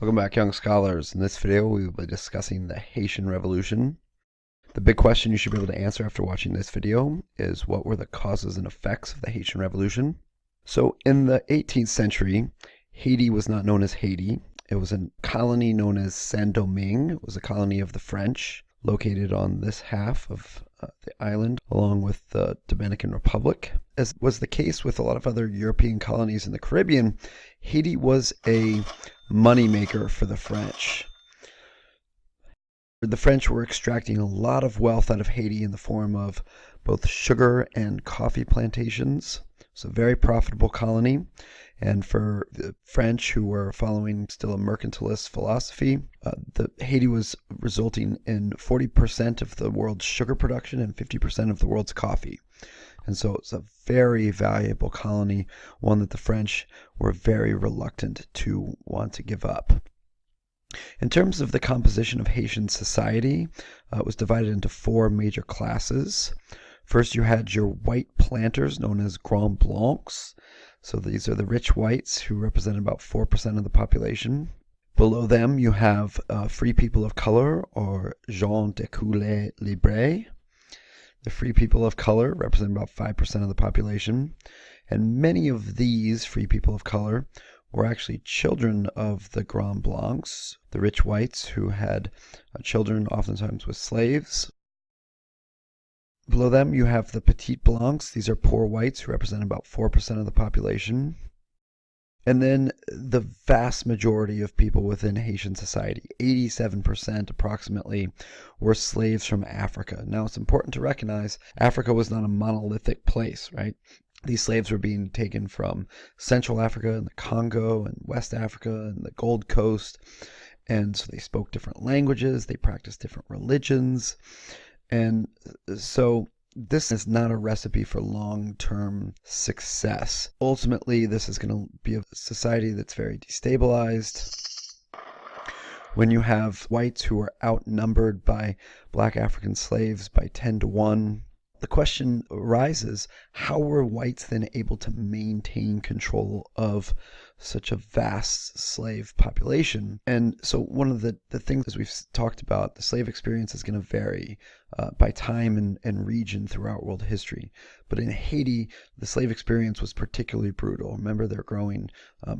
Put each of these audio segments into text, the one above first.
Welcome back, young scholars. In this video, we will be discussing the Haitian Revolution. The big question you should be able to answer after watching this video is, what were the causes and effects of the Haitian Revolution? So in the 18th century, Haiti was not known as Haiti. It was a colony known as Saint-Domingue. It was a colony of the French, located on this half of the island, along with the Dominican Republic. As was the case with a lot of other European colonies in the Caribbean, Haiti was a moneymaker for the French. The French were extracting a lot of wealth out of Haiti in the form of both sugar and coffee plantations. It's a very profitable colony. And for the French, who were following still a mercantilist philosophy, Haiti was resulting in 40% of the world's sugar production and 50% of the world's coffee. And so it's a very valuable colony, one that the French were very reluctant to want to give up. In terms of the composition of Haitian society, it was divided into four major classes. First, you had your white planters, known as Grands Blancs. So these are the rich whites who represented about 4% of the population. Below them, you have free people of color, or gens de couleur libre. The free people of color represent about 5% of the population. And many of these free people of color were actually children of the Grands Blancs, the rich whites who had children oftentimes with slaves. Below them, you have the Petits Blancs. These are poor whites who represent about 4% of the population. And then the vast majority of people within Haitian society, 87% approximately, were slaves from Africa. Now, it's important to recognize Africa was not a monolithic place, right? These slaves were being taken from Central Africa and the Congo and West Africa and the Gold Coast. And so they spoke different languages, they practiced different religions. And so this is not a recipe for long-term success. Ultimately, this is going to be a society that's very destabilized. When you have whites who are outnumbered by black African slaves by 10 to 1, the question arises, how were whites then able to maintain control of such a vast slave population? And so one of the things, as we've talked about, the slave experience is going to vary by time and region throughout world history. But in Haiti, the slave experience was particularly brutal. Remember, they're growing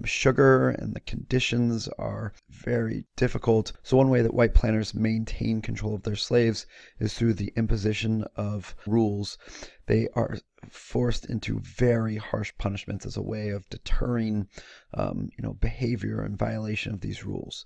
sugar and the conditions are very difficult. So one way that white planters maintain control of their slaves is through the imposition of rules. They are forced into very harsh punishments as a way of deterring behavior and violation of these rules.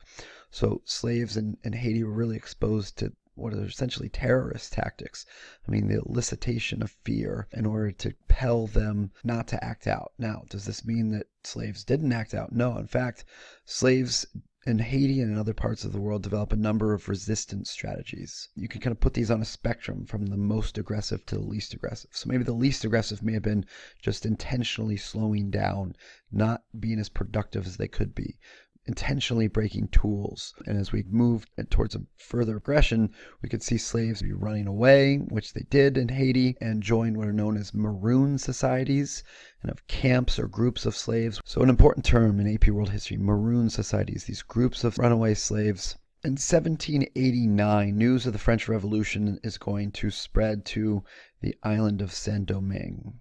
So slaves in Haiti were really exposed to what are essentially terrorist tactics. I mean, the elicitation of fear in order to compel them not to act out. Now, does this mean that slaves didn't act out? No, in fact, slaves in Haiti and in other parts of the world develop a number of resistance strategies. You can kind of put these on a spectrum from the most aggressive to the least aggressive. So maybe the least aggressive may have been just intentionally slowing down, not being as productive as they could be, intentionally breaking tools. And as we move towards a further aggression, we could see slaves be running away, which they did in Haiti, and join what are known as maroon societies, and of camps or groups of slaves. So an important term in AP World History, maroon societies, these groups of runaway slaves. In 1789, news of the French Revolution is going to spread to the island of Saint-Domingue.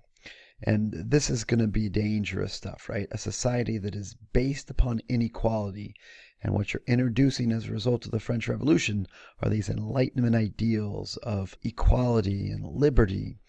And this is going to be dangerous stuff, right? A society that is based upon inequality. And what you're introducing as a result of the French Revolution are these Enlightenment ideals of equality and liberty.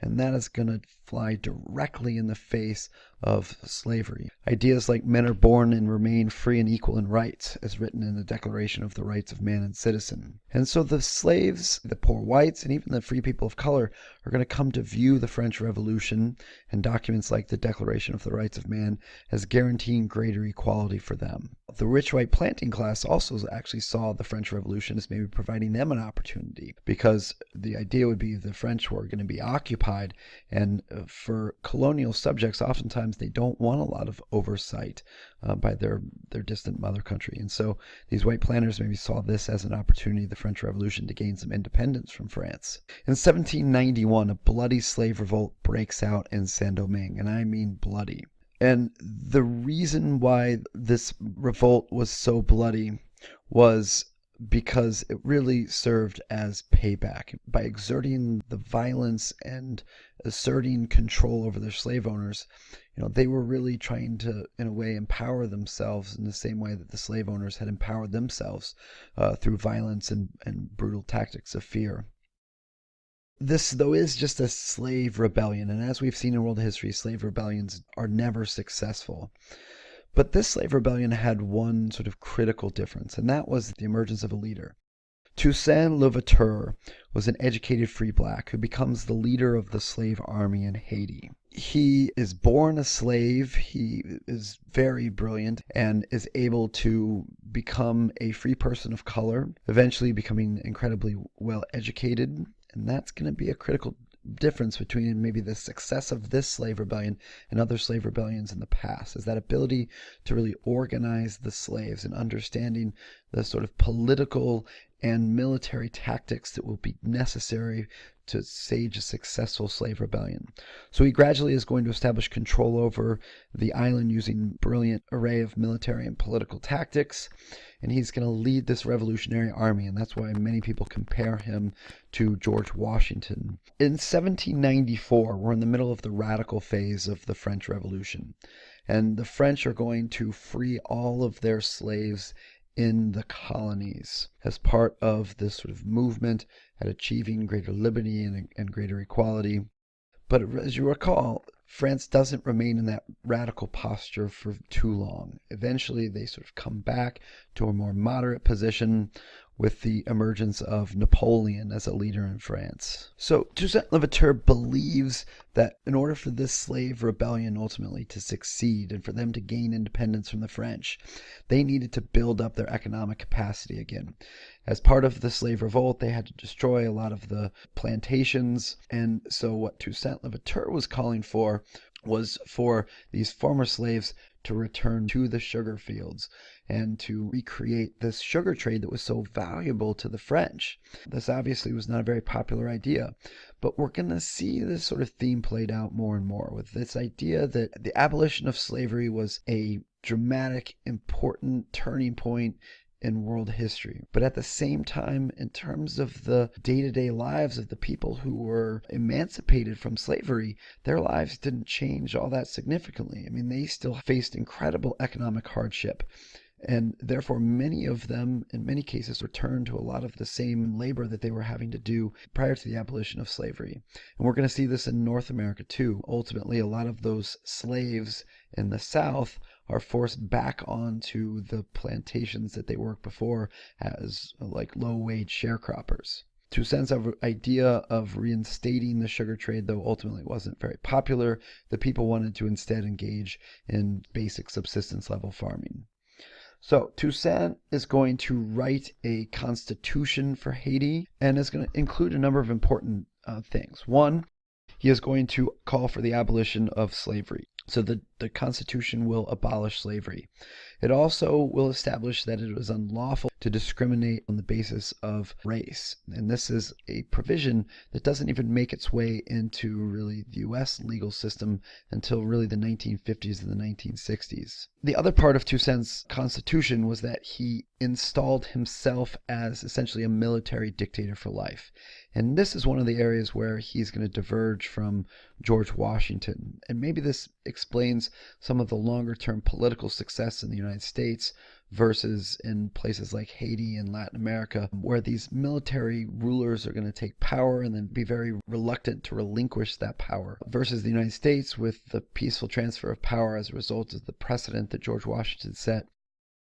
And that is going to fly directly in the face of slavery. Ideas like men are born and remain free and equal in rights, as written in the Declaration of the Rights of Man and Citizen. And so the slaves, the poor whites, and even the free people of color are going to come to view the French Revolution and documents like the Declaration of the Rights of Man as guaranteeing greater equality for them. The rich white planting class also actually saw the French Revolution as maybe providing them an opportunity, because the idea would be the French were going to be occupied, and for colonial subjects, oftentimes times they don't want a lot of oversight by their distant mother country. And so these white planters maybe saw this as an opportunity, the French Revolution, to gain some independence from France. In 1791, a bloody slave revolt breaks out in Saint-Domingue, and I mean bloody. And the reason why this revolt was so bloody was because it really served as payback. By exerting the violence and asserting control over their slave owners, they were really trying to, in a way, empower themselves in the same way that the slave owners had empowered themselves through violence and brutal tactics of fear. This, though, is just a slave rebellion, and as we've seen in world history, slave rebellions are never successful. But this slave rebellion had one sort of critical difference, and that was the emergence of a leader. Toussaint Louverture was an educated free black who becomes the leader of the slave army in Haiti. He is born a slave, he is very brilliant, and is able to become a free person of color, eventually becoming incredibly well educated, and that's going to be a critical difference between maybe the success of this slave rebellion and other slave rebellions in the past, is that ability to really organize the slaves and understanding the sort of political and military tactics that will be necessary to stage a successful slave rebellion. So he gradually is going to establish control over the island using a brilliant array of military and political tactics, and he's going to lead this revolutionary army, and that's why many people compare him to George Washington. In 1794, we're in the middle of the radical phase of the French Revolution, and the French are going to free all of their slaves in the colonies as part of this sort of movement at achieving greater liberty and greater equality. But as you recall, France doesn't remain in that radical posture for too long. Eventually, they sort of come back to a more moderate position with the emergence of Napoleon as a leader in France. So Toussaint Louverture believes that in order for this slave rebellion ultimately to succeed and for them to gain independence from the French, they needed to build up their economic capacity again. As part of the slave revolt, they had to destroy a lot of the plantations, and so what Toussaint Louverture was calling for was for these former slaves to return to the sugar fields and to recreate this sugar trade that was so valuable to the French. This obviously was not a very popular idea, but we're going to see this sort of theme played out more and more with this idea that the abolition of slavery was a dramatic, important turning point in world history. But at the same time, in terms of the day-to-day lives of the people who were emancipated from slavery, their lives didn't change all that significantly. I mean, they still faced incredible economic hardship. And therefore, many of them, in many cases, returned to a lot of the same labor that they were having to do prior to the abolition of slavery. And we're going to see this in North America, too. Ultimately, a lot of those slaves in the South are forced back onto the plantations that they worked before as like low-wage sharecroppers. Toussaint's idea of reinstating the sugar trade, though, ultimately wasn't very popular. The people wanted to instead engage in basic subsistence level farming. So Toussaint is going to write a constitution for Haiti and is going to include a number of important things. One, he is going to call for the abolition of slavery. So the Constitution will abolish slavery. It also will establish that it is unlawful to discriminate on the basis of race. And this is a provision that doesn't even make its way into really the U.S. legal system until really the 1950s and the 1960s. The other part of Toussaint's constitution was that he installed himself as essentially a military dictator for life. And this is one of the areas where he's going to diverge from George Washington. And maybe this explains some of the longer-term political success in the United States versus in places like Haiti and Latin America, where these military rulers are going to take power and then be very reluctant to relinquish that power, versus the United States with the peaceful transfer of power as a result of the precedent that George Washington set.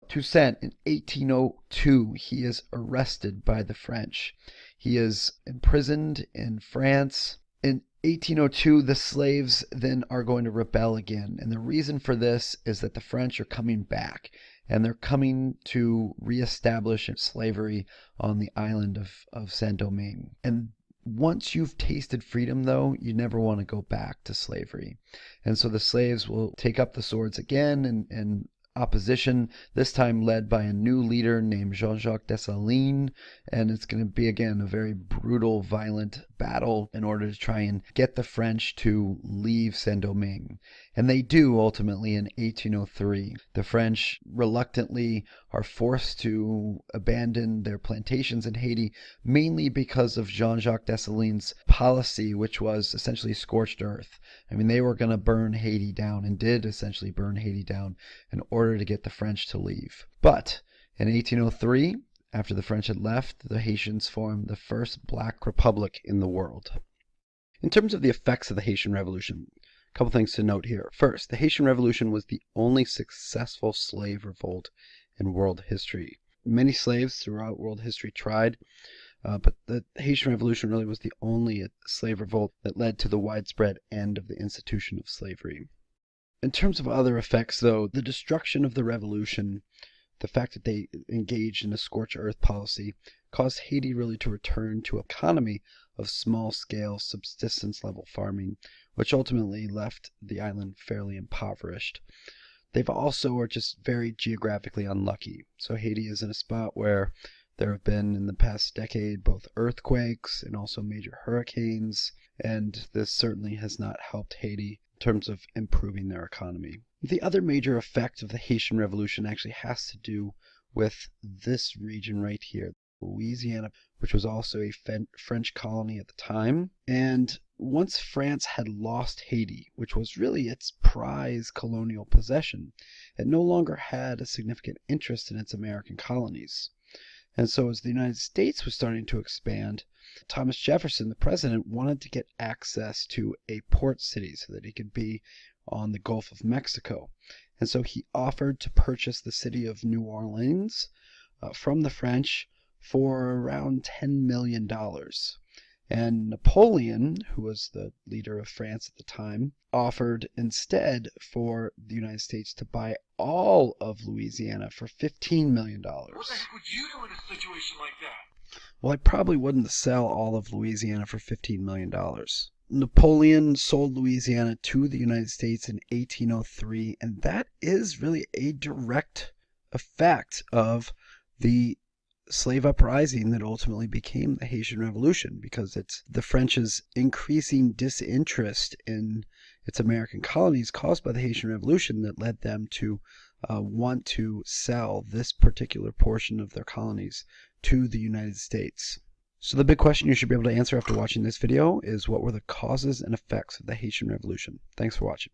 Toussaint, in 1802, he is arrested by the French. He is imprisoned in France. In 1802, the slaves then are going to rebel again. And the reason for this is that the French are coming back. And they're coming to reestablish slavery on the island of Saint-Domingue. And Once you've tasted freedom, though, you never want to go back to slavery. And so the slaves will take up the swords again in opposition, this time led by a new leader named Jean-Jacques Dessalines. And it's going to be, again, a very brutal, violent battle in order to try and get the French to leave Saint-Domingue. And they do ultimately in 1803. The French reluctantly are forced to abandon their plantations in Haiti, mainly because of Jean-Jacques Dessalines' policy, which was essentially scorched earth. I mean, they were going to burn Haiti down, and did essentially burn Haiti down in order to get the French to leave. But in 1803, after the French had left, the Haitians formed the first black republic in the world. In terms of the effects of the Haitian Revolution, a couple things to note here. First, the Haitian Revolution was the only successful slave revolt in world history. Many slaves throughout world history tried, but the Haitian Revolution really was the only slave revolt that led to the widespread end of the institution of slavery. In terms of other effects, though, the destruction of the revolution, the fact that they engaged in a scorched earth policy, caused Haiti really to return to an economy of small-scale, subsistence-level farming, which ultimately left the island fairly impoverished. They've also are just very geographically unlucky. So Haiti is in a spot where there have been in the past decade both earthquakes and also major hurricanes, and this certainly has not helped Haiti in terms of improving their economy. The other major effect of the Haitian Revolution actually has to do with this region right here, Louisiana, which was also a French colony at the time. And once France had lost Haiti, which was really its prize colonial possession, it no longer had a significant interest in its American colonies. And so as the United States was starting to expand, Thomas Jefferson, the president, wanted to get access to a port city so that he could be on the Gulf of Mexico. And so he offered to purchase the city of New Orleans from the French for around $10 million. And Napoleon, who was the leader of France at the time, offered instead for the United States to buy all of Louisiana for $15 million. What the heck would you do in a situation like that? Well, I probably wouldn't sell all of Louisiana for $15 million. Napoleon sold Louisiana to the United States in 1803, and that is really a direct effect of the slave uprising that ultimately became the Haitian Revolution, because it's the French's increasing disinterest in its American colonies caused by the Haitian Revolution that led them to want to sell this particular portion of their colonies to the United States. So the big question you should be able to answer after watching this video is, what were the causes and effects of the Haitian Revolution? Thanks for watching.